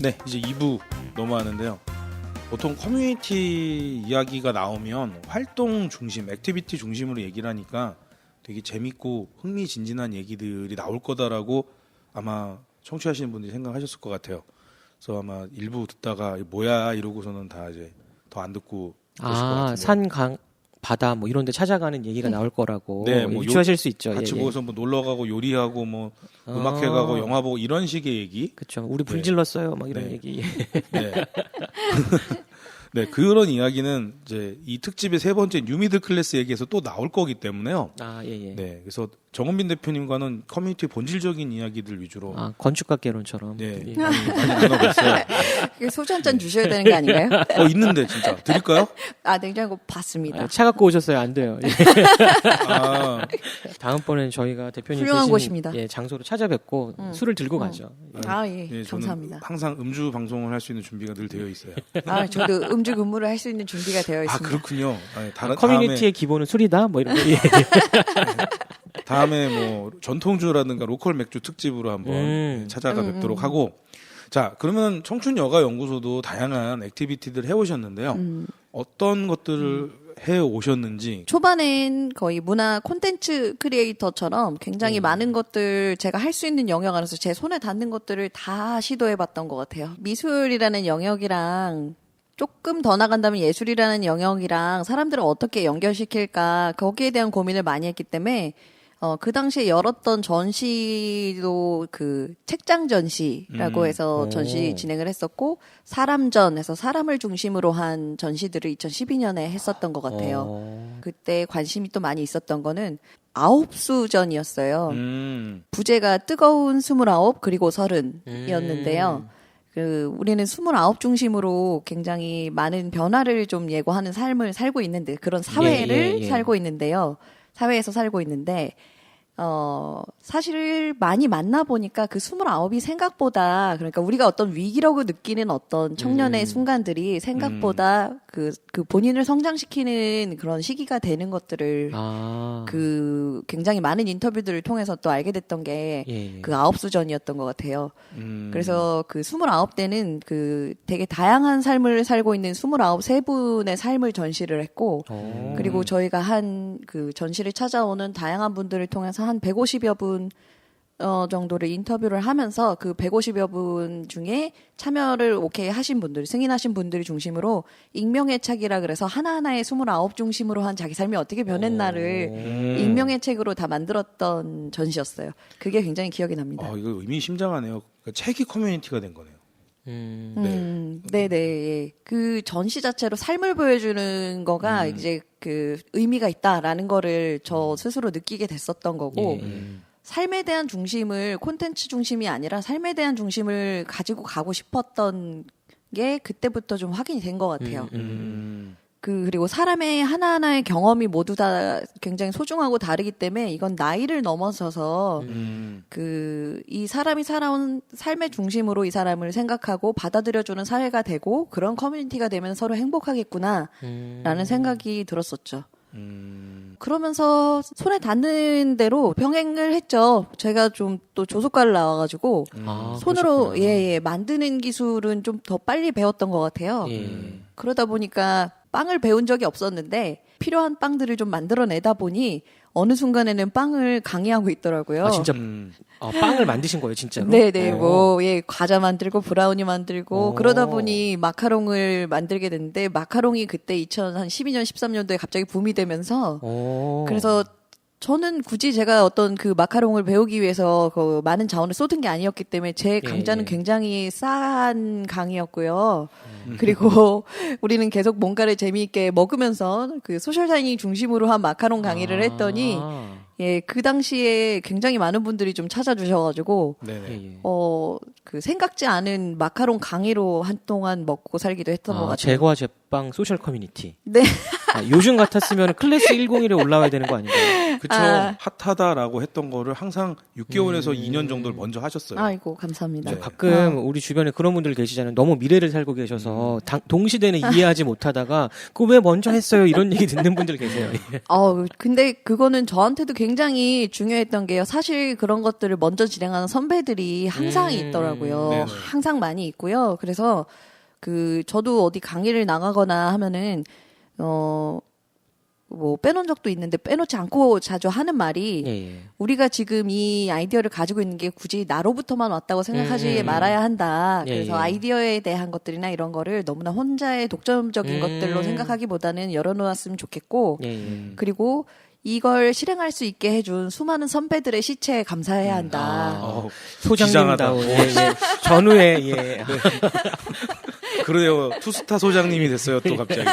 네, 이제 2부 넘어가는데요. 보통 커뮤니티 이야기가 나오면 활동 중심, 액티비티 중심으로 얘기를 하니까 되게 재밌고 흥미진진한 얘기들이 나올 거다라고 아마 청취하시는 분들이 생각하셨을 것 같아요. 그래서 아마 일부 듣다가 뭐야 이러고서는 다 이제 더 안 듣고 그러실 것 같은데. 산, 강, 바다 뭐 이런 데 찾아가는 얘기가 나올 거라고 네, 뭐 유추하실 수 있죠. 같이 예, 모여서 뭐 놀러 가고 요리하고 뭐 음악회 가고 영화 보고 이런 식의 얘기. 그렇죠. 우리 불 네. 질렀어요. 막 이런 네. 얘기. 네. 네, 그런 이야기는 이제 이 특집의 세 번째 뉴미들 클래스 얘기에서 또 나올 거기 때문에요. 예. 네, 그래서 정은빈 대표님과는 커뮤니티 본질적인 이야기들 위주로 건축학개론처럼. 네, 예. 많이 나눠봤어요. 소주 한 잔 주셔야 되는 거 아닌가요? 있는데 진짜 드릴까요? 냉장고 봤습니다. 차 갖고 오셨어요? 안 돼요. 예. 아, 다음번엔 저희가 대표님 훌륭한 계신, 곳입니다. 장소로 찾아뵙고 술을 들고 가죠. 예. 예, 네, 저는 감사합니다. 항상 음주 방송을 할 수 있는 준비가 늘 되어 있어요. 저도 음주 근무를 할 수 있는 준비가 되어 있습니다. 그렇군요. 다른 커뮤니티의 기본은 술이다. 뭐 이런 거. 예. 다음에 뭐 전통주라든가 로컬 맥주 특집으로 한번 찾아가 뵙도록 하고. 자, 그러면 청춘 여가 연구소도 다양한 액티비티들 해오셨는데요. 어떤 것들을 해오셨는지. 초반엔 거의 문화 콘텐츠 크리에이터처럼 굉장히 많은 것들 제가 할 수 있는 영역 안에서 제 손에 닿는 것들을 다 시도해봤던 것 같아요. 미술이라는 영역이랑 조금 더 나간다면 예술이라는 영역이랑 사람들을 어떻게 연결시킬까 거기에 대한 고민을 많이 했기 때문에 그 당시에 열었던 전시도 그 책장 전시라고 해서 전시 진행을 했었고 사람전에서 사람을 중심으로 한 전시들을 2012년에 했었던 것 같아요. 그때 관심이 또 많이 있었던 거는 9수전이었어요. 부제가 뜨거운 29 그리고 30이었는데요. 우리는 29 중심으로 굉장히 많은 변화를 좀 예고하는 삶을 살고 있는데 그런 사회를 살고 있는데요. 사회에서 살고 있는데 사실 많이 만나보니까 그 29이 생각보다, 그러니까 우리가 어떤 위기라고 느끼는 어떤 청년의 순간들이 생각보다 그 본인을 성장시키는 그런 시기가 되는 것들을 굉장히 많은 인터뷰들을 통해서 또 알게 됐던 게 그 9수전이었던 것 같아요. 그래서 그 29대는 되게 다양한 삶을 살고 있는 29세분의 삶을 전시를 했고, 그리고 저희가 그 전시를 찾아오는 다양한 분들을 통해서 한 150여 분 정도를 인터뷰를 하면서 그 150여 분 중에 참여를 오케이 하신 분들, 승인하신 분들이 중심으로 익명의 책이라 그래서 하나하나의 29 중심으로 한 자기 삶이 어떻게 변했나를 익명의 책으로 다 만들었던 전시였어요. 그게 굉장히 기억이 납니다. 이거 의미심장하네요. 그러니까 책이 커뮤니티가 된 거네요. 네네. 예. 그 전시 자체로 삶을 보여주는 거가 이제 그 의미가 있다라는 거를 저 스스로 느끼게 됐었던 거고, 삶에 대한 중심을 콘텐츠 중심이 아니라 삶에 대한 중심을 가지고 가고 싶었던 게 그때부터 좀 확인이 된 것 같아요. 그리고 사람의 하나하나의 경험이 모두 다 굉장히 소중하고 다르기 때문에 이건 나이를 넘어서서 이 사람이 살아온 삶의 중심으로 이 사람을 생각하고 받아들여주는 사회가 되고 그런 커뮤니티가 되면 서로 행복하겠구나라는 생각이 들었었죠. 그러면서 손에 닿는 대로 병행을 했죠. 제가 좀 또 조속과를 나와가지고 손으로 만드는 기술은 좀 더 빨리 배웠던 것 같아요. 그러다 보니까 빵을 배운 적이 없었는데 필요한 빵들을 좀 만들어내다 보니 어느 순간에는 빵을 강의하고 있더라고요. 진짜 빵을 만드신 거예요, 진짜로? 네네, 과자 만들고 브라우니 만들고 그러다 보니 마카롱을 만들게 됐는데 마카롱이 그때 2012년, 13년도에 갑자기 붐이 되면서 그래서 저는 굳이 제가 어떤 그 마카롱을 배우기 위해서 그 많은 자원을 쏟은 게 아니었기 때문에 제 강좌는 굉장히 싼 강의였고요. 그리고 우리는 계속 뭔가를 재미있게 먹으면서 그 소셜 다이닝 중심으로 한 마카롱 강의를 했더니 그 당시에 굉장히 많은 분들이 좀 찾아주셔가지고 그 생각지 않은 마카롱 강의로 한동안 먹고 살기도 했던 것 같아요. 제과 제빵 소셜 커뮤니티. 네. 요즘 같았으면 클래스 101에 올라와야 되는 거 아닌가요? 그쵸. 핫하다라고 했던 거를 항상 6개월에서 2년 정도를 먼저 하셨어요. 아이고 감사합니다. 네. 가끔 우리 주변에 그런 분들 계시잖아요. 너무 미래를 살고 계셔서 동시대는 이해하지 못하다가 그거 왜 먼저 했어요? 이런 얘기 듣는 분들 계세요. 예. 근데 그거는 저한테도 굉장히 중요했던 게요. 사실 그런 것들을 먼저 진행하는 선배들이 항상 있더라고요. 네네. 항상 많이 있고요. 그래서 저도 어디 강의를 나가거나 하면은, 뭐 빼놓은 적도 있는데 빼놓지 않고 자주 하는 말이 예. 우리가 지금 이 아이디어를 가지고 있는 게 굳이 나로부터만 왔다고 생각하지 말아야 한다. 예, 그래서 예. 아이디어에 대한 것들이나 이런 거를 너무나 혼자의 독점적인 것들로 생각하기보다는 열어놓았으면 좋겠고 예. 그리고 이걸 실행할 수 있게 해준 수많은 선배들의 시체에 감사해야 한다. 소장님다운 전후에 예. 그래요. 투스타 소장님이 됐어요. 또 갑자기.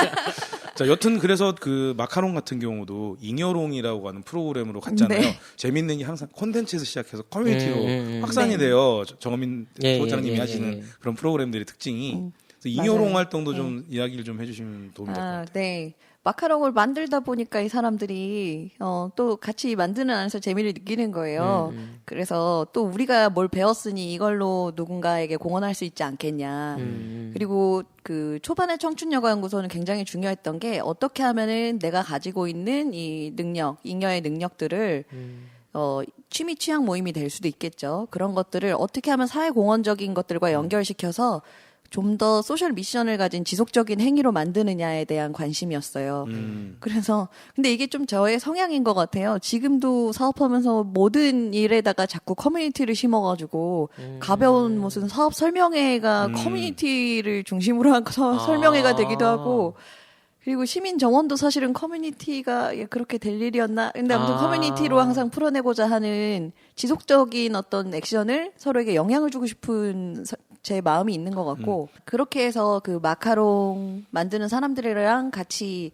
자, 여튼 그래서 그 마카롱 같은 경우도 잉여롱이라고 하는 프로그램으로 갔잖아요. 네. 재밌는 게 항상 콘텐츠에서 시작해서 커뮤니티로 확산이 돼요. 정민 소장님이 하시는 그런 프로그램들의 특징이. 그래서 잉여롱 맞아요. 활동도 좀 이야기를 좀 해주시면 도움이 될 것 같아요. 네. 마카롱을 만들다 보니까 이 사람들이 또 같이 만드는 안에서 재미를 느끼는 거예요. 그래서 또 우리가 뭘 배웠으니 이걸로 누군가에게 공헌할 수 있지 않겠냐. 그리고 그 초반에 청춘여가연구소는 굉장히 중요했던 게 어떻게 하면은 내가 가지고 있는 이 능력, 잉여의 능력들을 취미 취향 모임이 될 수도 있겠죠. 그런 것들을 어떻게 하면 사회 공헌적인 것들과 연결시켜서 좀 더 소셜 미션을 가진 지속적인 행위로 만드느냐에 대한 관심이었어요. 그래서 근데 이게 좀 저의 성향인 것 같아요. 지금도 사업하면서 모든 일에다가 자꾸 커뮤니티를 심어가지고 가벼운 무슨 사업 설명회가 커뮤니티를 중심으로 한 설명회가 되기도 하고 그리고 시민 정원도 사실은 커뮤니티가 그렇게 될 일이었나? 근데 아무튼 커뮤니티로 항상 풀어내고자 하는 지속적인 어떤 액션을 서로에게 영향을 주고 싶은 제 마음이 있는 것 같고 그렇게 해서 그 마카롱 만드는 사람들이랑 같이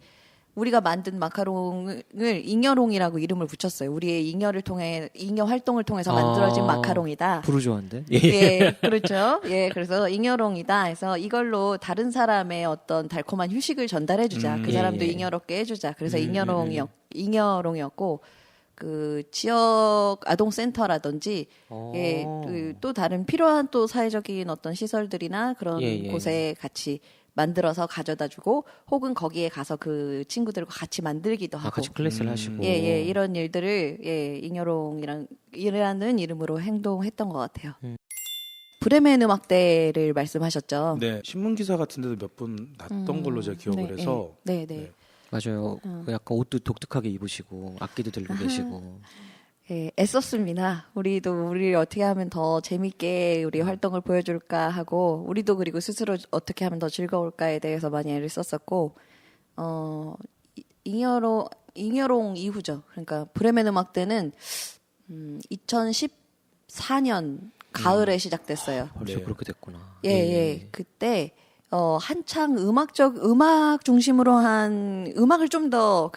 우리가 만든 마카롱을 잉여롱이라고 이름을 붙였어요. 우리의 잉여 활동을 통해서 만들어진 마카롱이다. 부르주아인데? 예, 그렇죠. 예, 그래서 잉여롱이다 해서 이걸로 다른 사람의 어떤 달콤한 휴식을 전달해주자. 그 사람도 잉여롭게 해주자. 그래서 잉여롱이었고, 그 지역 아동센터라든지 또 다른 필요한 또 사회적인 어떤 시설들이나 그런 곳에 같이 만들어서 가져다주고 혹은 거기에 가서 그 친구들과 같이 만들기도 하고 같이 클래스를 하시고 이런 일들을 잉여롱이라는 이름으로 행동했던 것 같아요. 브레멘 음악대를 말씀하셨죠. 네, 신문 기사 같은 데도 몇 분 났던 걸로 제가 기억을 해서 네. 맞아요. 그 약간 옷도 독특하게 입으시고 악기도 들고 계시고. 예, 애썼습니다. 우리를 어떻게 하면 더 재밌게 우리 활동을 보여줄까 하고 우리도 그리고 스스로 어떻게 하면 더 즐거울까에 대해서 많이 애를 썼었고 잉여롱 이후죠. 그러니까 브레멘 음악대는 2014년 가을에 시작됐어요. 벌써 그렇게 됐구나. 예. 그때 한창 음악 중심으로 한 음악을 좀 더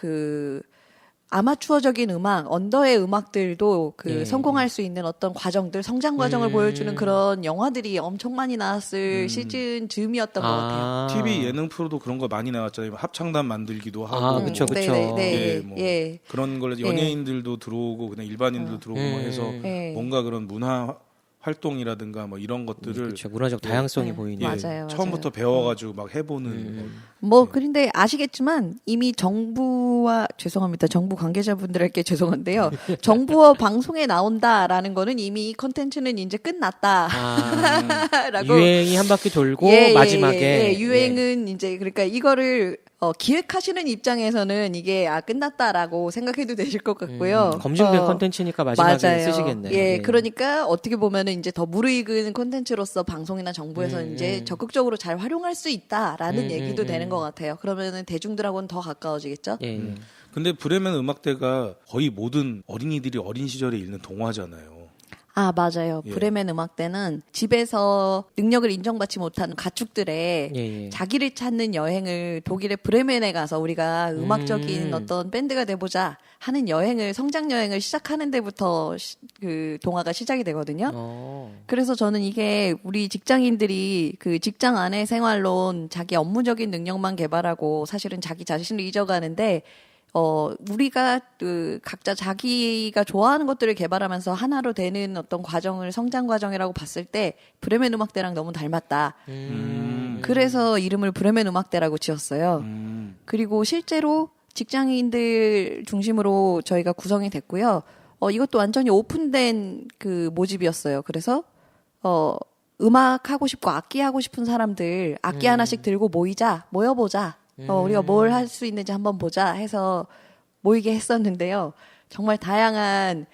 아마추어적인 음악, 언더의 음악들도 성공할 수 있는 어떤 과정들, 성장 과정을 보여주는 그런 영화들이 엄청 많이 나왔을 시즌 즈음이었던 것 같아요. TV 예능 프로도 그런 거 많이 나왔잖아요. 합창단 만들기도 하고. 그쵸. 네. 그런 걸 연예인들도 들어오고 그냥 일반인들도 들어오고 뭐 해서 뭔가 그런 문화 활동이라든가 뭐 이런 것들을 그렇죠. 문화적 다양성이 보이는 맞아요. 처음부터 배워가지고 막 해보는 그런데 아시겠지만 이미 정부 관계자분들에게 죄송한데요. 정부와 방송에 나온다라는 거는 이미 이 컨텐츠는 이제 끝났다. 라고 유행이 한 바퀴 돌고 마지막에 유행은 이제 그러니까 이거를 기획하시는 입장에서는 이게 끝났다라고 생각해도 되실 것 같고요. 검증된 컨텐츠니까 마지막에 맞아요. 쓰시겠네요. 그러니까 어떻게 보면은 이제 더 무르익은 콘텐츠로서 방송이나 정부에서 이제 적극적으로 잘 활용할 수 있다라는 얘기도 되는 것 같아요. 그러면은 대중들하고는 더 가까워지겠죠. 근데 브레멘 음악대가 거의 모든 어린이들이 어린 시절에 읽는 동화잖아요. 아, 맞아요. 예. 브레멘 음악대는 집에서 능력을 인정받지 못한 가축들의 예, 예. 자기를 찾는 여행을 독일의 브레멘에 가서 우리가 음악적인 어떤 밴드가 돼보자 하는 여행을, 성장 여행을 시작하는 데부터 그 동화가 시작이 되거든요. 그래서 저는 이게 우리 직장인들이 그 직장 안의 생활론 자기 업무적인 능력만 개발하고 사실은 자기 자신을 잊어가는데 우리가 그 각자 자기가 좋아하는 것들을 개발하면서 하나로 되는 어떤 과정을 성장 과정이라고 봤을 때 브레멘 음악대랑 너무 닮았다. 그래서 이름을 브레멘 음악대라고 지었어요. 그리고 실제로 직장인들 중심으로 저희가 구성이 됐고요. 이것도 완전히 오픈된 그 모집이었어요. 그래서 음악 하고 싶고 악기 하고 싶은 사람들 악기 하나씩 들고 모여보자. 우리가 뭘 할 수 있는지 한번 보자 해서 모이게 했었는데요. 정말 다양한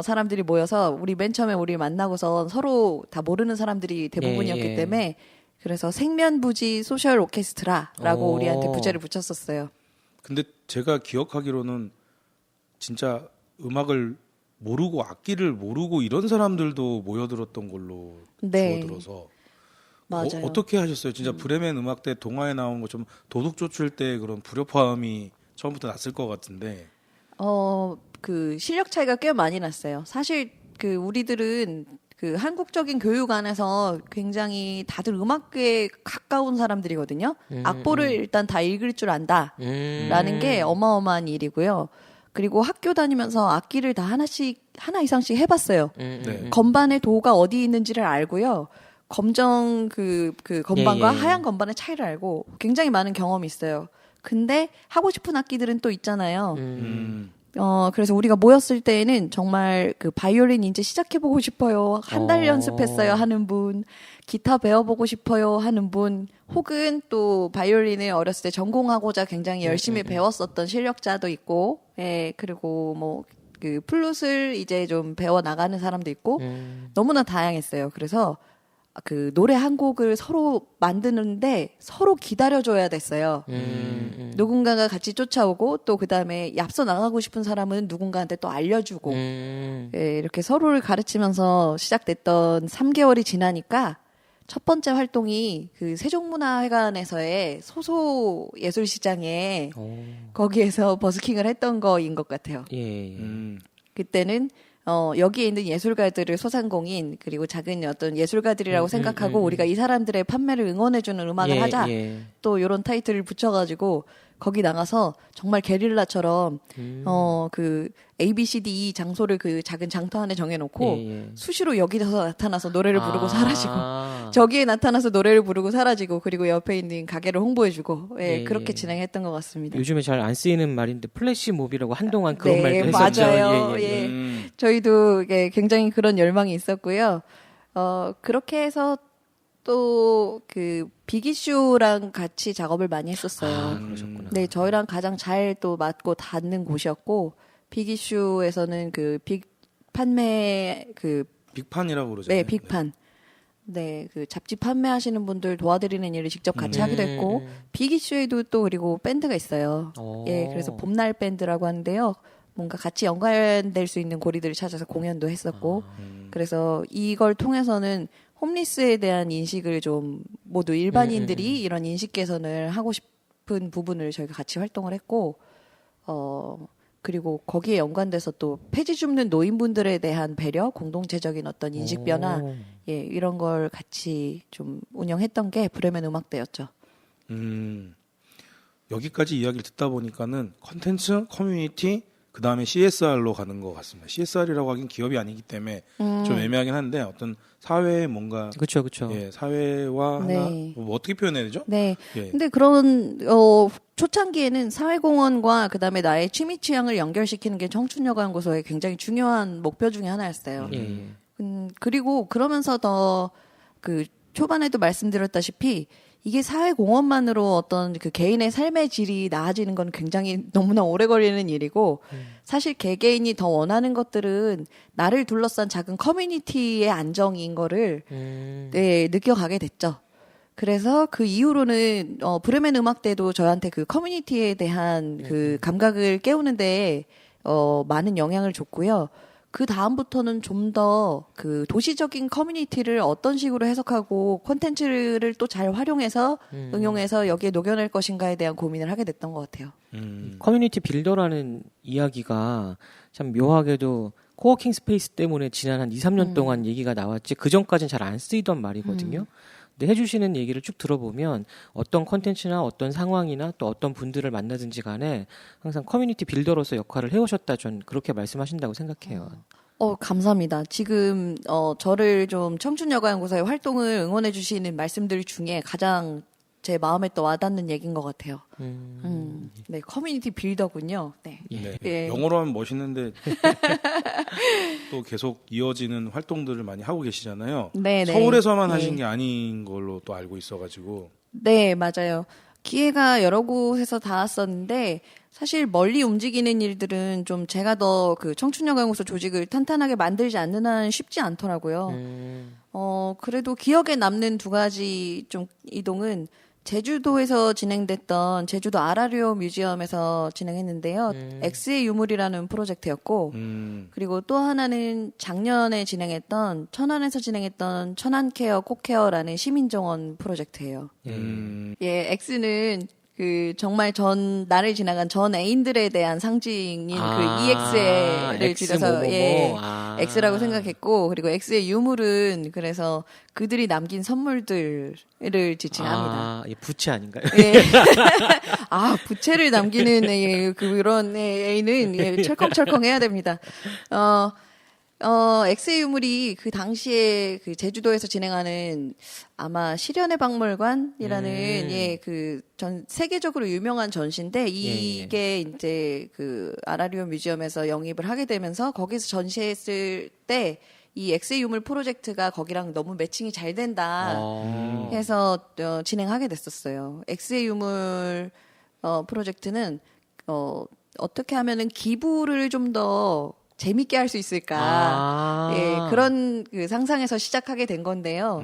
사람들이 모여서 우리 맨 처음에 우리 만나고선 서로 다 모르는 사람들이 대부분이었기 예. 때문에 그래서 생면부지 소셜 오케스트라라고 오. 우리한테 부제를 붙였었어요. 근데 제가 기억하기로는 진짜 음악을 모르고 악기를 모르고 이런 사람들도 모여들었던 걸로 네. 주워들어서 맞아요. 어떻게 하셨어요? 진짜 브레멘 음악대 동화에 나온 거 좀 도둑 쫓을 때 그런 불협화음이 처음부터 났을 것 같은데. 그 실력 차이가 꽤 많이 났어요. 사실 그 우리들은 그 한국적인 교육 안에서 굉장히 다들 음악에 가까운 사람들이거든요. 악보를 일단 다 읽을 줄 안다라는 게 어마어마한 일이고요. 그리고 학교 다니면서 악기를 다 하나 이상씩 해봤어요. 네. 건반의 도가 어디 있는지를 알고요. 검정 그 건반과 예, 예. 하얀 건반의 차이를 알고 굉장히 많은 경험이 있어요. 근데 하고 싶은 악기들은 또 있잖아요. 그래서 우리가 모였을 때에는 정말 그 바이올린 이제 시작해보고 싶어요. 한 달 연습했어요 하는 분, 기타 배워보고 싶어요 하는 분, 혹은 또 바이올린을 어렸을 때 전공하고자 굉장히 열심히 배웠었던 실력자도 있고, 예, 그리고 뭐, 그 플룻을 이제 좀 배워 나가는 사람도 있고, 너무나 다양했어요. 그래서 그 노래 한 곡을 서로 만드는데 서로 기다려줘야 됐어요. 누군가가 같이 쫓아오고 또 그다음에 앞서 나가고 싶은 사람은 누군가한테 또 알려주고 예, 이렇게 서로를 가르치면서 시작됐던 3개월이 지나니까 첫 번째 활동이 그 세종문화회관에서의 소소 예술시장에 거기에서 버스킹을 했던 거인 것 같아요. 예. 그때는 여기에 있는 예술가들을 소상공인 그리고 작은 어떤 예술가들이라고 생각하고 우리가 이 사람들의 판매를 응원해주는 음악을 하자. 또 이런 타이틀을 붙여가지고 거기 나가서 정말 게릴라처럼 그 ABCD 장소를 그 작은 장터 안에 정해놓고 수시로 여기서 나타나서 노래를 부르고 사라지고 저기에 나타나서 노래를 부르고 사라지고 그리고 옆에 있는 가게를 홍보해주고 예, 그렇게 진행했던 것 같습니다. 요즘에 잘 안 쓰이는 말인데 플래시몹이라고 한동안 그런 네, 말도 했었죠. 맞아요. 예. 예. 저희도 예, 굉장히 그런 열망이 있었고요. 그렇게 해서 또 그 빅이슈랑 같이 작업을 많이 했었어요. 그러셨구나. 네, 저희랑 가장 잘 또 맞고 닿는 곳이었고 빅이슈에서는 그 빅 판매 그 빅판이라고 그러잖아요. 네, 빅판. 네, 그 잡지 판매하시는 분들 도와드리는 일을 직접 같이 하기도 했고 빅이슈에도 또 그리고 밴드가 있어요. 예, 그래서 봄날 밴드라고 하는데요. 뭔가 같이 연관될 수 있는 고리들을 찾아서 공연도 했었고 그래서 이걸 통해서는 홈리스에 대한 인식을 좀 모두 일반인들이 이런 인식 개선을 하고 싶은 부분을 저희가 같이 활동을 했고 그리고 거기에 연관돼서 또 폐지 줍는 노인분들에 대한 배려, 공동체적인 어떤 인식 변화 예, 이런 걸 같이 좀 운영했던 게 브레멘 음악대였죠. 여기까지 이야기를 듣다 보니까는 컨텐츠, 커뮤니티, 그 다음에 CSR로 가는 것 같습니다. CSR이라고 하긴 기업이 아니기 때문에 좀 애매하긴 한데 어떤 사회에 뭔가 그렇죠. 예, 사회와 네. 하나 뭐 어떻게 표현해야 되죠? 네. 예. 근데 그런 초창기에는 사회공헌과 그다음에 나의 취미 취향을 연결시키는 게 청춘여가연구소의 굉장히 중요한 목표 중에 하나였어요. 예. 그리고 그러면서 더 그 초반에도 말씀드렸다시피 이게 사회공헌만으로 어떤 그 개인의 삶의 질이 나아지는 건 굉장히 너무나 오래 걸리는 일이고 사실 개개인이 더 원하는 것들은 나를 둘러싼 작은 커뮤니티의 안정인 거를 네, 느껴가게 됐죠. 그래서 그 이후로는 브레멘 음악대도 저한테 그 커뮤니티에 대한 그 감각을 깨우는데 많은 영향을 줬고요. 그 다음부터는 좀 더 그 도시적인 커뮤니티를 어떤 식으로 해석하고 콘텐츠를 또 잘 활용해서 응용해서 여기에 녹여낼 것인가에 대한 고민을 하게 됐던 것 같아요. 커뮤니티 빌더라는 이야기가 참 묘하게도 코워킹 스페이스 때문에 지난 한 2, 3년 동안 얘기가 나왔지 그 전까지는 잘 안 쓰이던 말이거든요. 근데 해주시는 얘기를 쭉 들어보면 어떤 컨텐츠나 어떤 상황이나 또 어떤 분들을 만나든지 간에 항상 커뮤니티 빌더로서 역할을 해오셨다 전 그렇게 말씀하신다고 생각해요. 감사합니다. 지금 저를 좀 청춘여가연구소의 활동을 응원해 주시는 말씀들 중에 가장 제 마음에 또 와닿는 얘기인 것 같아요. 네, 커뮤니티 빌더군요. 네. 네. 예. 영어로 하면 멋있는데 또 계속 이어지는 활동들을 많이 하고 계시잖아요. 네, 네. 서울에서만 네. 하신 게 아닌 걸로 또 알고 있어가지고. 네, 맞아요. 기회가 여러 곳에서 닿았었는데 사실 멀리 움직이는 일들은 좀 제가 더 그 청춘여가연구소 조직을 탄탄하게 만들지 않는 한은 쉽지 않더라고요. 그래도 기억에 남는 두 가지 좀 이동은 제주도에서 진행됐던 제주도 아라리오 뮤지엄에서 진행했는데요. X의 유물이라는 프로젝트였고, 그리고 또 하나는 작년에 진행했던 천안에서 진행했던 천안케어 꽃케어라는 시민정원 프로젝트예요. 예, X는 그 정말 나를 지나간 전 애인들에 대한 상징인 그 EX를 줄여서 X라고 생각했고, 그리고 X의 유물은 그래서 그들이 남긴 선물들을 지칭합니다. 부채 아닌가요? 예. 부채를 남기는 그런 애는 철컹철컹 해야 됩니다. 엑스의 유물이 그 당시에 그 제주도에서 진행하는 아마 실현의 박물관이라는 그 전 세계적으로 유명한 전시인데 이게 이제 그 아라리오 뮤지엄에서 영입을 하게 되면서 거기서 전시했을 때 이 엑스의 유물 프로젝트가 거기랑 너무 매칭이 잘 된다 해서 진행하게 됐었어요. 엑스의 유물 프로젝트는 어떻게 하면은 기부를 좀 더 재밌게 할 수 있을까? 예, 그런 그 상상에서 시작하게 된 건데요.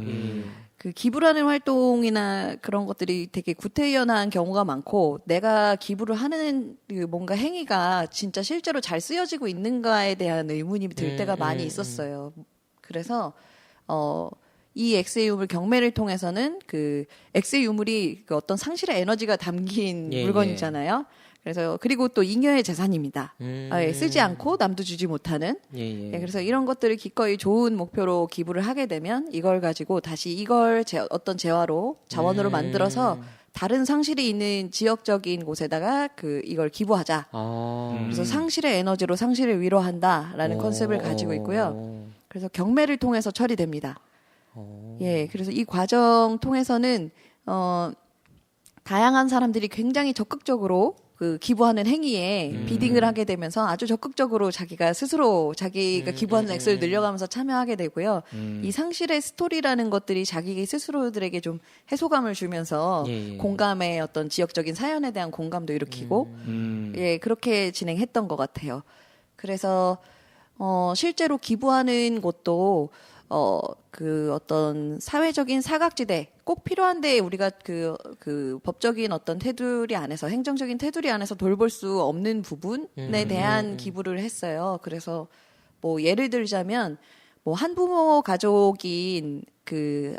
그 기부라는 활동이나 그런 것들이 되게 구태의연한 경우가 많고 내가 기부를 하는 그 뭔가 행위가 진짜 실제로 잘 쓰여지고 있는가에 대한 의문이 들 때가 많이 있었어요. 그래서 이 엑스의 유물 경매를 통해서는 그 엑스의 유물이 그 어떤 상실의 에너지가 담긴 물건이잖아요. 그래서 그리고 또 잉여의 재산입니다. 쓰지 않고 남도 주지 못하는. 그래서 이런 것들을 기꺼이 좋은 목표로 기부를 하게 되면 이걸 가지고 다시 이걸 어떤 재화로 자원으로 만들어서 다른 상실이 있는 지역적인 곳에다가 이걸 기부하자. 그래서 상실의 에너지로 상실을 위로한다라는 컨셉을 가지고 있고요. 그래서 경매를 통해서 처리됩니다. 예, 그래서 이 과정 통해서는 다양한 사람들이 굉장히 적극적으로 그 기부하는 행위에 비딩을 하게 되면서 아주 적극적으로 자기가 기부하는 액수를 늘려가면서 참여하게 되고요. 이 상실의 스토리라는 것들이 자기 스스로들에게 좀 해소감을 주면서 공감의 어떤 지역적인 사연에 대한 공감도 일으키고 그렇게 진행했던 것 같아요. 그래서 실제로 기부하는 곳도 그 어떤 사회적인 사각지대 꼭 필요한데 우리가 그 법적인 어떤 테두리 안에서 행정적인 테두리 안에서 돌볼 수 없는 부분에 대한 기부를 했어요. 그래서 뭐 예를 들자면 뭐 한부모 가족인 그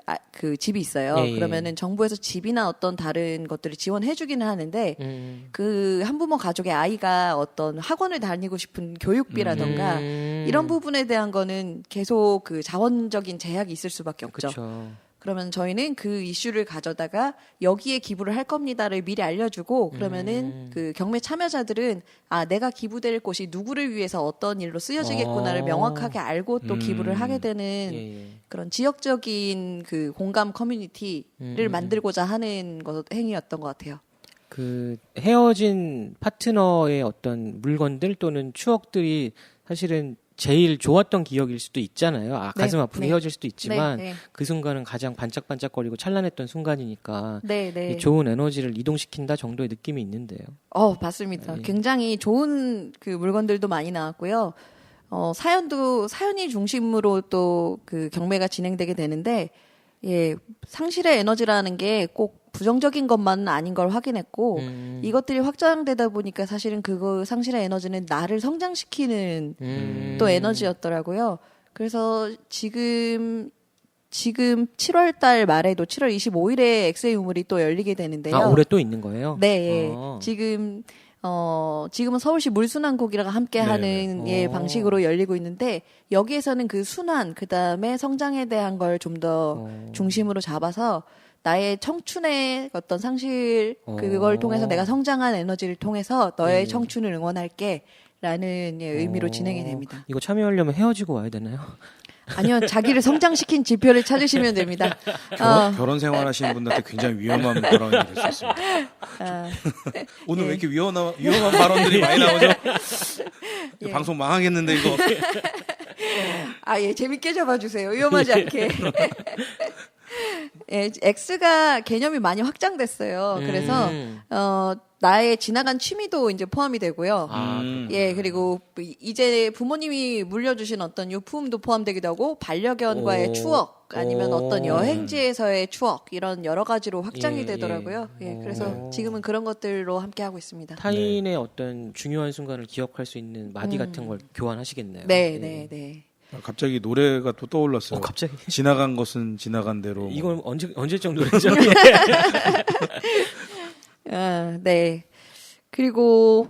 집이 있어요. 그러면은 정부에서 집이나 어떤 다른 것들을 지원해주기는 하는데 그 한부모 가족의 아이가 어떤 학원을 다니고 싶은 교육비라던가 이런 부분에 대한 거는 계속 그 자원적인 제약이 있을 수밖에 없죠. 그쵸. 그러면 저희는 그 이슈를 가져다가 여기에 기부를 할 겁니다를 미리 알려주고 그러면은 그 경매 참여자들은 내가 기부될 곳이 누구를 위해서 어떤 일로 쓰여지겠구나를 명확하게 알고 또 기부를 하게 되는 그런 지역적인 그 공감 커뮤니티를 만들고자 하는 행위였던 것 같아요. 그 헤어진 파트너의 어떤 물건들 또는 추억들이 사실은 제일 좋았던 기억일 수도 있잖아요. 가슴 아프게 헤어질 수도 있지만 그 순간은 가장 반짝반짝거리고 찬란했던 순간이니까 좋은 에너지를 이동시킨다 정도의 느낌이 있는데요. 맞습니다. 굉장히 좋은 그 물건들도 많이 나왔고요. 사연이 중심으로 또 그 경매가 진행되게 되는데 상실의 에너지라는 게 꼭 부정적인 것만은 아닌 걸 확인했고 이것들이 확장되다 보니까 사실은 그거 상실의 에너지는 나를 성장시키는 또 에너지였더라고요. 그래서 지금 7월 달 말에도 7월 25일에 엑스의 유물이 또 열리게 되는데요. 아, 올해 또 있는 거예요? 네, 지금은 서울시 물순환국이랑 함께하는 방식으로 열리고 있는데 여기에서는 그 순환, 그 다음에 성장에 대한 걸 좀 더 중심으로 잡아서 나의 청춘의 어떤 상실 그걸 통해서 내가 성장한 에너지를 통해서 너의 청춘을 응원할게라는 의미로 진행이 됩니다. 이거 참여하려면 헤어지고 와야 되나요? 아니요, 자기를 성장시킨 지표를 찾으시면 됩니다. 결혼 생활하시는 분들한테 굉장히 위험한 발언이 될 수 있습니다. 오늘 왜 이렇게 위험한 발언들이 많이 나오죠? 방송 망하겠는데 이거. 예, 재밌게 잡아주세요. 위험하지 않게. 예, X가 개념이 많이 확장됐어요. 그래서 나의 지나간 취미도 이제 포함이 되고요. 예, 그리고 이제 부모님이 물려주신 어떤 유품도 포함되기도 하고 반려견과의 추억 아니면 어떤 여행지에서의 추억 이런 여러 가지로 확장이 되더라고요. 예, 그래서 지금은 그런 것들로 함께 하고 있습니다. 타인의 어떤 중요한 순간을 기억할 수 있는 마디 같은 걸 교환하시겠네요. 네. 갑자기 노래가 또 떠올랐어요. 갑자기 지나간 것은 지나간 대로. 이건 언제적 노래죠? 네. 그리고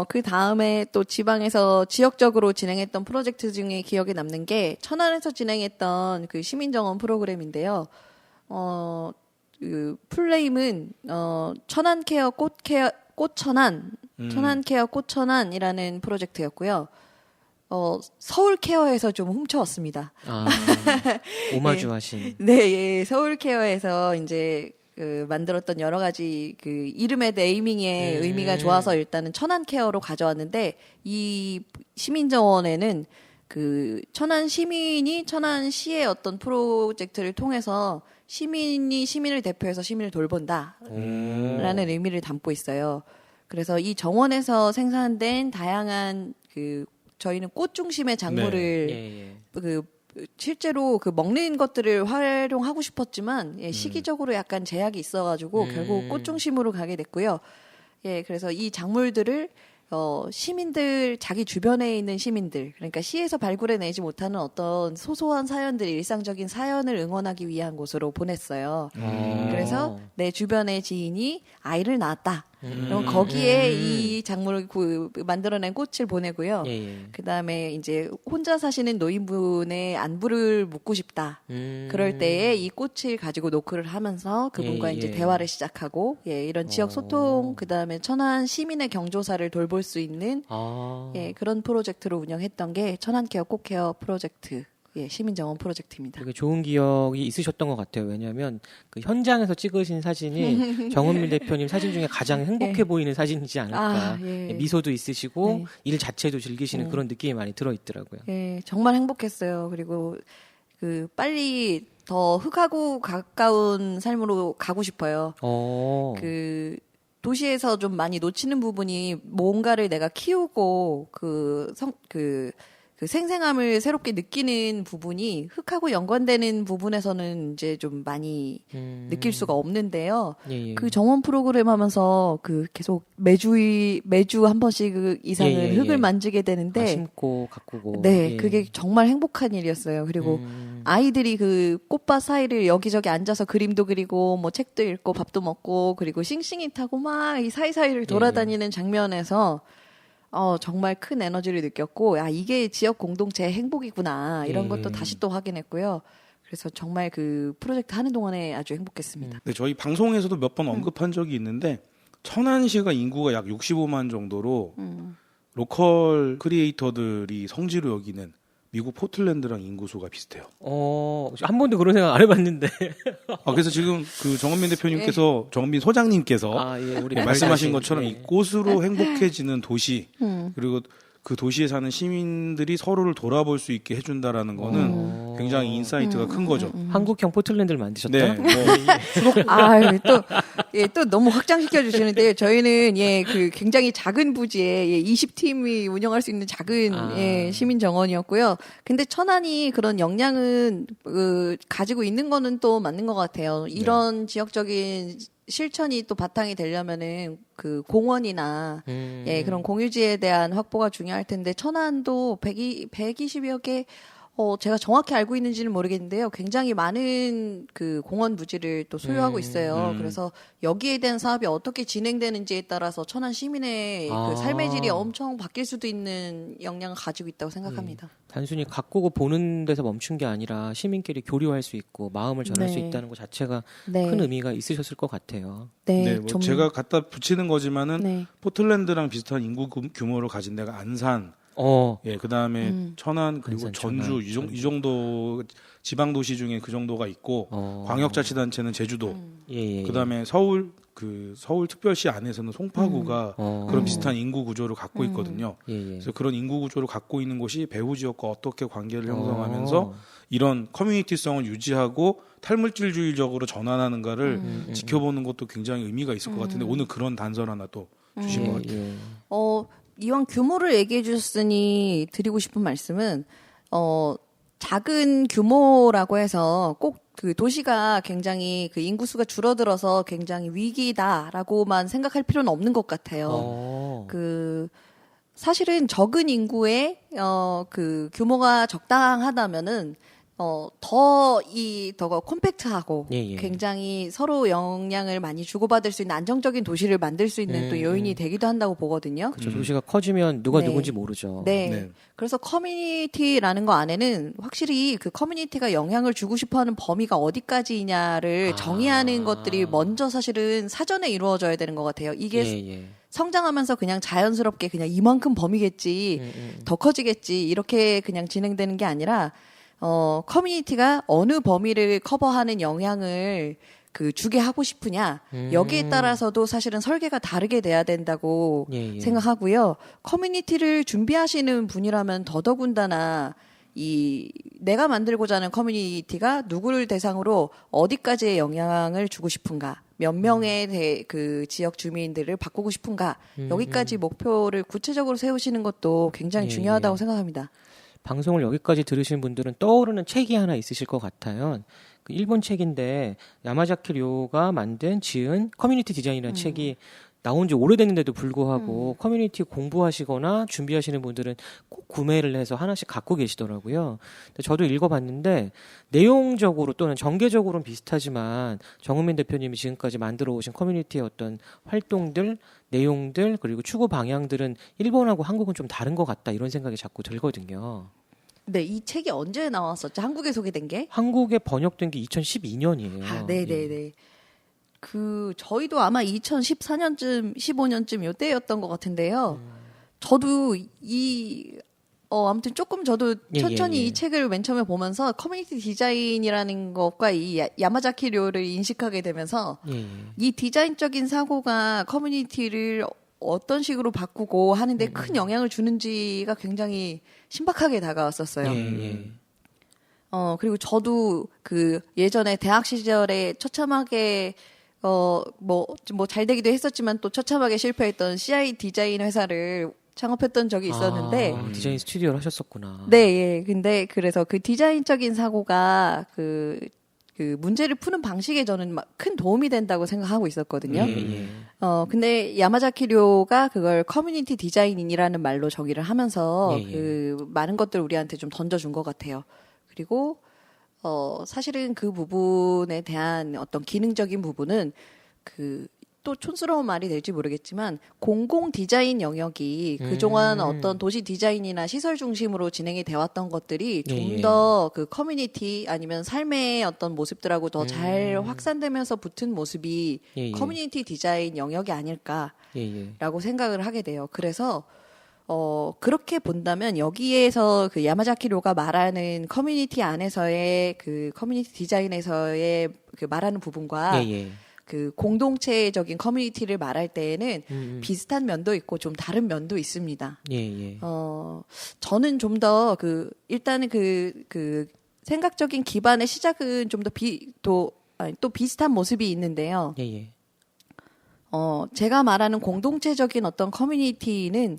그 다음에 또 지방에서 지역적으로 진행했던 프로젝트 중에 기억에 남는 게 천안에서 진행했던 그 시민정원 프로그램인데요. 그 플레임은 천안케어 꽃천안 천안케어 꽃천안이라는 프로젝트였고요. 서울케어에서 좀 훔쳐왔습니다. 오마주 하신. 네, 서울케어에서 이제 만들었던 여러 가지 그 이름의 네이밍의 의미가 좋아서 일단은 천안케어로 가져왔는데 이 시민정원에는 그 천안 시민이 천안시의 어떤 프로젝트를 통해서 시민이 시민을 대표해서 시민을 돌본다라는 의미를 담고 있어요. 그래서 이 정원에서 생산된 다양한 저희는 꽃 중심의 작물을 실제로 그 먹는 것들을 활용하고 싶었지만 시기적으로 약간 제약이 있어가지고 결국 꽃 중심으로 가게 됐고요. 예, 그래서 이 작물들을 시민들 자기 주변에 있는 시민들 그러니까 시에서 발굴해내지 못하는 어떤 소소한 사연들 일상적인 사연을 응원하기 위한 곳으로 보냈어요. 그래서 내 주변의 지인이 아이를 낳았다. 그럼 거기에 이 작물을 만들어낸 꽃을 보내고요. 그 다음에 이제 혼자 사시는 노인분의 안부를 묻고 싶다. 그럴 때에 이 꽃을 가지고 노크를 하면서 그분과 이제 대화를 시작하고 이런 지역 소통 그 다음에 천안 시민의 경조사를 돌볼 수 있는 그런 프로젝트로 운영했던 게 천안케어 꽃케어 프로젝트. 시민정원 프로젝트입니다. 되게 좋은 기억이 있으셨던 것 같아요. 왜냐하면 그 현장에서 찍으신 사진이 정은민 대표님 사진 중에 가장 행복해 보이는 사진이지 않을까. 미소도 있으시고 일 자체도 즐기시는 그런 느낌이 많이 들어있더라고요. 정말 행복했어요. 그리고 빨리 더 흙하고 가까운 삶으로 가고 싶어요. 도시에서 좀 많이 놓치는 부분이 뭔가를 내가 키우고 그 생생함을 새롭게 느끼는 부분이 흙하고 연관되는 부분에서는 이제 좀 많이 느낄 수가 없는데요. 그 정원 프로그램 하면서 계속 매주 한 번씩 이상은 흙을 만지게 되는데 심고 가꾸고. 그게 정말 행복한 일이었어요. 그리고 아이들이 그 꽃밭 사이를 여기저기 앉아서 그림도 그리고 뭐 책도 읽고 밥도 먹고 그리고 싱싱이 타고 막 이 사이사이를 돌아다니는 장면에서 정말 큰 에너지를 느꼈고, 이게 지역 공동체의 행복이구나. 이런 것도 다시 또 확인했고요. 그래서 정말 그 프로젝트 하는 동안에 아주 행복했습니다. 네, 저희 방송에서도 몇 번 언급한 적이 있는데, 천안시가 인구가 약 65만 정도로 로컬 크리에이터들이 성지로 여기는 미국 포틀랜드랑 인구수가 비슷해요. 한 번도 그런 생각 안 해봤는데. 그래서 지금 그 정은민 대표님께서, 정은민 소장님께서 우리 말씀하신 것처럼 이 꽃으로 행복해지는 도시, 그리고 그 도시에 사는 시민들이 서로를 돌아볼 수 있게 해준다라는 거는 굉장히 인사이트가 큰 거죠. 한국형 포틀랜드를 만드셨다? 네. 또 너무 확장시켜 주시는데 저희는 그 굉장히 작은 부지에 20팀이 운영할 수 있는 작은 시민 정원이었고요. 근데 천안이 그런 역량은 가지고 있는 거는 또 맞는 것 같아요. 이런 지역적인 실천이 또 바탕이 되려면은 그 공원이나 예, 그런 공유지에 대한 확보가 중요할 텐데 천안도 120여 개 제가 정확히 알고 있는지는 모르겠는데요. 굉장히 많은 그 공원 부지를 또 소유하고 있어요. 그래서 여기에 대한 사업이 어떻게 진행되는지에 따라서 천안 시민의 그 삶의 질이 엄청 바뀔 수도 있는 영향을 가지고 있다고 생각합니다. 단순히 가꾸고 보는 데서 멈춘 게 아니라 시민끼리 교류할 수 있고 마음을 전할 수 네. 있다는 것 자체가 네. 큰 의미가 있으셨을 것 같아요. 네, 뭐 제가 갖다 붙이는 거지만은 네. 포틀랜드랑 비슷한 인구 규모를 가진 데가 안산, 예, 그 다음에 천안 그리고 안산, 전주 천안, 이 정도 지방 도시 중에 그 정도가 있고 광역자치단체는 제주도, 예. 그 다음에 서울 서울특별시 안에서는 송파구가 그런 비슷한 인구 구조를 갖고 있거든요. 예. 그래서 그런 인구 구조를 갖고 있는 곳이 배후 지역과 어떻게 관계를 형성하면서 이런 커뮤니티성을 유지하고 탈물질주의적으로 전환하는가를 지켜보는 것도 굉장히 의미가 있을 것 같은데 오늘 그런 단서 하나 또 주신 것 같아요. 이왕 규모를 얘기해 주셨으니 드리고 싶은 말씀은 작은 규모라고 해서 꼭 그 도시가 굉장히 그 인구수가 줄어들어서 굉장히 위기다라고만 생각할 필요는 없는 것 같아요. 그 사실은 적은 인구의 그 규모가 적당하다면은 더 콤팩트하고 예. 굉장히 서로 영향을 많이 주고받을 수 있는 안정적인 도시를 만들 수 있는 또 요인이 되기도 한다고 보거든요. 그렇죠. 도시가 커지면 누가 네. 누군지 모르죠. 네. 네. 그래서 커뮤니티라는 거 안에는 확실히 그 커뮤니티가 영향을 주고 싶어 하는 범위가 어디까지냐를 정의하는 것들이 먼저 사실은 사전에 이루어져야 되는 것 같아요. 이게 예. 성장하면서 그냥 자연스럽게 그냥 이만큼 범위겠지, 더 커지겠지, 이렇게 그냥 진행되는 게 아니라 커뮤니티가 어느 범위를 커버하는 영향을 그 주게 하고 싶으냐 여기에 따라서도 사실은 설계가 다르게 돼야 된다고 예. 생각하고요. 커뮤니티를 준비하시는 분이라면 더더군다나 내가 만들고자 하는 커뮤니티가 누구를 대상으로 어디까지의 영향을 주고 싶은가, 몇 명의 그 지역 주민들을 바꾸고 싶은가, 여기까지 목표를 구체적으로 세우시는 것도 굉장히 중요하다고 생각합니다. 방송을 여기까지 들으신 분들은 떠오르는 책이 하나 있으실 것 같아요. 그 일본 책인데 야마자키 료가 지은 커뮤니티 디자인이라는 책이 나온 지 오래됐는데도 불구하고 커뮤니티 공부하시거나 준비하시는 분들은 꼭 구매를 해서 하나씩 갖고 계시더라고요. 근데 저도 읽어봤는데 내용적으로 또는 전개적으로는 비슷하지만 정은민 대표님이 지금까지 만들어 오신 커뮤니티의 어떤 활동들, 내용들 그리고 추구 방향들은 일본하고 한국은 좀 다른 것 같다 이런 생각이 자꾸 들거든요. 네, 이 책이 언제 나왔었죠? 한국에 소개된 게? 한국에 번역된 게 2012년이에요. 아, 네네네. 저희도 아마 2014년쯤, 15년쯤 요때였던 것 같은데요. 저도 아무튼 조금 저도 천천히 이 책을 맨 처음에 보면서 커뮤니티 디자인이라는 것과 이 야마자키 료를 인식하게 되면서 이 디자인적인 사고가 커뮤니티를 어떤 식으로 바꾸고 하는데 큰 영향을 주는지가 굉장히 신박하게 다가왔었어요. 그리고 저도 그 예전에 대학 시절에 처참하게 뭐 잘 되기도 했었지만 또 처참하게 실패했던 CI 디자인 회사를 창업했던 적이 있었는데 디자인 스튜디오를 하셨었구나. 네, 예. 근데 그래서 그 디자인적인 사고가 그 문제를 푸는 방식에 저는 큰 도움이 된다고 생각하고 있었거든요. 근데 야마자키 료가 그걸 커뮤니티 디자인이라는 말로 정의를 하면서 그 많은 것들 우리한테 좀 던져준 것 같아요. 그리고 사실은 그 부분에 대한 어떤 기능적인 부분은 또 촌스러운 말이 될지 모르겠지만 공공 디자인 영역이 그동안 어떤 도시 디자인이나 시설 중심으로 진행이 되었던 것들이 좀 더 그 커뮤니티 아니면 삶의 어떤 모습들하고 더 잘 확산되면서 붙은 모습이 커뮤니티 디자인 영역이 아닐까라고 생각을 하게 돼요. 그래서 그렇게 본다면 여기에서 그 야마자키 료가 말하는 커뮤니티 안에서의 그 커뮤니티 디자인에서의 그 말하는 부분과 그 공동체적인 커뮤니티를 말할 때에는 비슷한 면도 있고 좀 다른 면도 있습니다. 저는 좀 더 일단은 그 생각적인 기반의 시작은 좀 더 또 비슷한 모습이 있는데요. 제가 말하는 공동체적인 어떤 커뮤니티는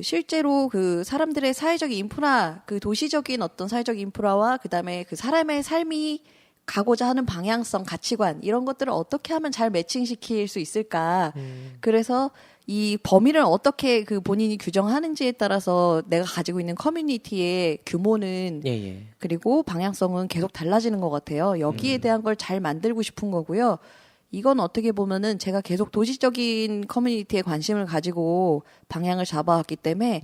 실제로 그 사람들의 사회적 인프라, 그 도시적인 어떤 사회적 인프라와 그 다음에 그 사람의 삶이 가고자 하는 방향성, 가치관 이런 것들을 어떻게 하면 잘 매칭시킬 수 있을까. 그래서 이 범위를 어떻게 그 본인이 규정하는지에 따라서 내가 가지고 있는 커뮤니티의 규모는 예, 예. 그리고 방향성은 계속 달라지는 것 같아요. 여기에 대한 걸 잘 만들고 싶은 거고요. 이건 어떻게 보면은 제가 계속 도시적인 커뮤니티에 관심을 가지고 방향을 잡아왔기 때문에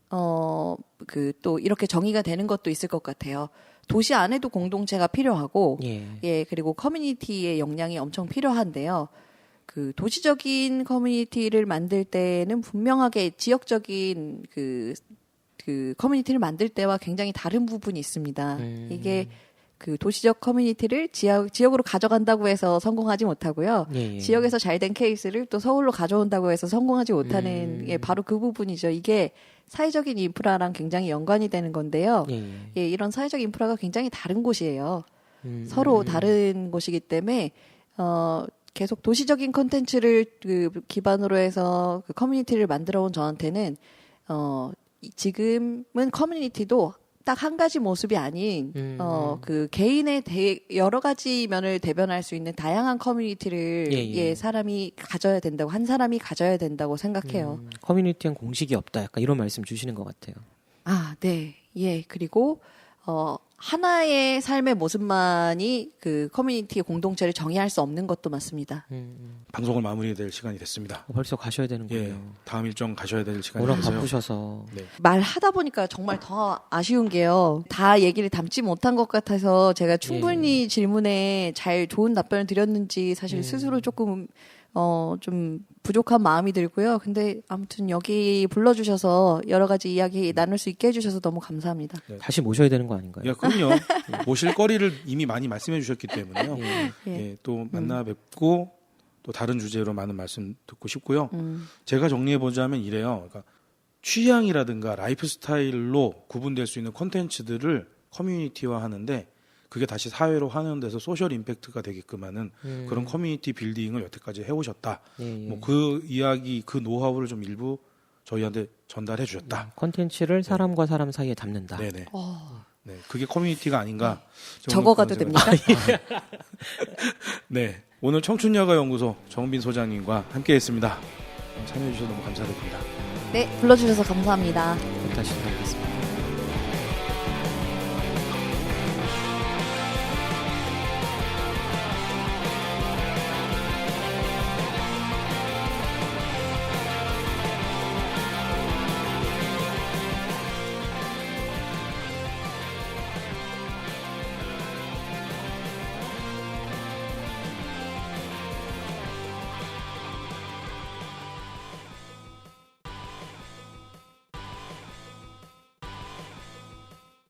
또 이렇게 정의가 되는 것도 있을 것 같아요. 도시 안에도 공동체가 필요하고 예, 그리고 커뮤니티의 역량이 엄청 필요한데요. 그 도시적인 커뮤니티를 만들 때는 분명하게 지역적인 그 커뮤니티를 만들 때와 굉장히 다른 부분이 있습니다. 이게 그 도시적 커뮤니티를 지역으로 가져간다고 해서 성공하지 못하고요. 예, 예. 지역에서 잘 된 케이스를 또 서울로 가져온다고 해서 성공하지 못하는 게 바로 그 부분이죠. 이게 사회적인 인프라랑 굉장히 연관이 되는 건데요. 예, 이런 사회적 인프라가 굉장히 다른 곳이에요. 서로 다른 곳이기 때문에 계속 도시적인 콘텐츠를 그 기반으로 해서 그 커뮤니티를 만들어 온 저한테는 지금은 커뮤니티도 딱 한 가지 모습이 아닌 그 개인의 여러 가지 면을 대변할 수 있는 다양한 커뮤니티를 예, 사람이 가져야 된다고 한 사람이 가져야 된다고 생각해요. 커뮤니티엔 공식이 없다. 약간 이런 말씀 주시는 것 같아요. 아, 네. 예. 그리고 하나의 삶의 모습만이 그 커뮤니티의 공동체를 정의할 수 없는 것도 맞습니다. 방송을 마무리해야 될 시간이 됐습니다. 벌써 가셔야 되는군요. 예, 다음 일정 가셔야 될 시간이 워낙 돼서요. 바쁘셔서. 네. 말하다 보니까 정말 더 아쉬운 게요. 다 얘기를 담지 못한 것 같아서 제가 충분히 질문에 잘 좋은 답변을 드렸는지 사실 스스로 조금 좀 부족한 마음이 들고요. 근데 아무튼 여기 불러주셔서 여러 가지 이야기 나눌 수 있게 해주셔서 너무 감사합니다. 다시 모셔야 되는 거 아닌가요? 예, 그럼요. 모실 거리를 이미 많이 말씀해 주셨기 때문에요. 예, 또 만나 뵙고 또 다른 주제로 많은 말씀 듣고 싶고요. 제가 정리해 보자면 이래요. 그러니까 취향이라든가 라이프 스타일로 구분될 수 있는 콘텐츠들을 커뮤니티화 하는데 그게 다시 사회로 환원돼서 소셜 임팩트가 되게끔 하는 그런 커뮤니티 빌딩을 여태까지 해오셨다. 뭐 그 이야기, 그 노하우를 좀 일부 저희한테 전달해 주셨다. 콘텐츠를 사람과 사람 사이에 담는다. 네네. 네, 그게 커뮤니티가 아닌가. 적어가도 됩니까? 네, 오늘 청춘여가연구소 정빈 소장님과 함께했습니다. 참여해 주셔서 너무 감사드립니다. 네, 불러주셔서 감사합니다. 다시 뵙겠습니다.